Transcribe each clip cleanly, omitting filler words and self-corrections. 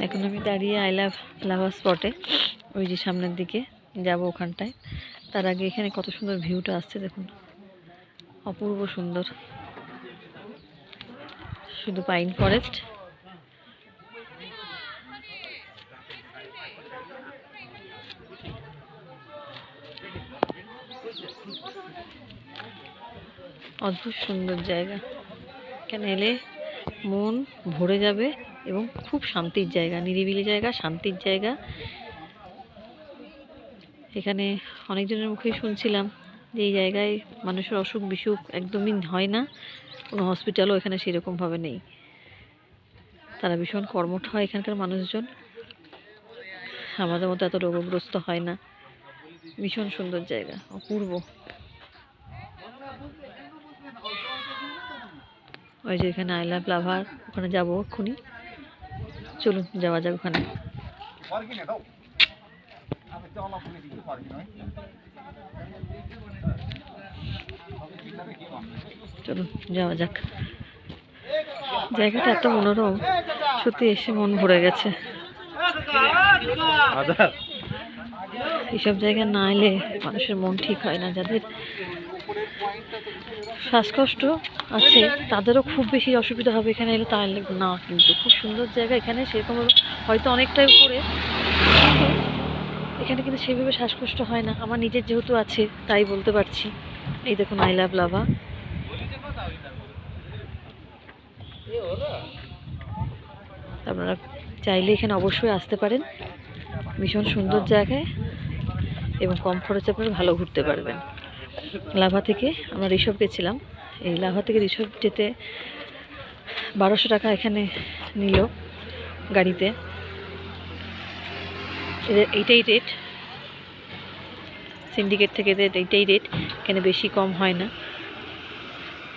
এখন আমি দাঁড়িয়ে আই লাভ লাভা স্পটে, ওই যে সামনের দিকে যাব ওখানটায়। তার আগে এখানে কত সুন্দর ভিউটা আসছে দেখুন, অপূর্ব সুন্দর, শুধু পাইন ফরেস্ট। অদ্ভুত সুন্দর জায়গা, এখানে এলে মন ভরে যাবে এবং খুব শান্তির জায়গা, নিরিবিলি জায়গা, শান্তির জায়গা। এখানে অনেকজনের মুখেই শুনছিলাম যে এই জায়গায় মানুষের অসুখ বিসুখ একদমই হয় না, কোনো হসপিটালও এখানে সেরকমভাবে নেই। তারা ভীষণ কর্মঠ হয় এখানকার মানুষজন, আমাদের মতো এত রোগগ্রস্ত হয় না। ভীষণ সুন্দর জায়গা, অপূর্ব। ওই যে এখানে আই লাভ লাভার, ওখানে যাবো এক্ষুনি, চলুন যাওয়া যাক ওখানে। চলুন যাওয়া যাক। জায়গাটা এত মনোরম, সত্যি এসে মন ভরে গেছে। এইসব জায়গা না এলে মানুষের মন ঠিক হয় না। যাদের শ্বাসকষ্ট আছে তাদেরও খুব বেশি অসুবিধা হবে এখানে এলে, তাহলে না। কিন্তু খুব সুন্দর জায়গা এখানে, সেরকম হয়তো অনেকটাই উপরে, কিন্তু এখানে কিন্তু সেভাবে শ্বাসকষ্ট হয় না। আমার নিজের যেহেতু আছে তাই বলতে পারছি। এই দেখুন আই লাভ লাভা। আপনারা চাইলে এখানে অবশ্যই আসতে পারেন, ভীষণ সুন্দর জায়গায় এবং কম খরচে আপনারা ভালো ঘুরতে পারবেন। লাভা থেকে আমরা ঋষভ গেছিলাম, এই লাভা থেকে ঋষভ যেতে 1200 টাকা এখানে নিল গাড়িতে। এইটাই রেট, সিন্ডিকেট থেকে এইটাই রেট, এখানে বেশি কম হয় না।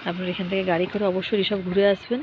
আপনারা এখান থেকে গাড়ি করে অবশ্যই ঋষভ ঘুরে আসবেন,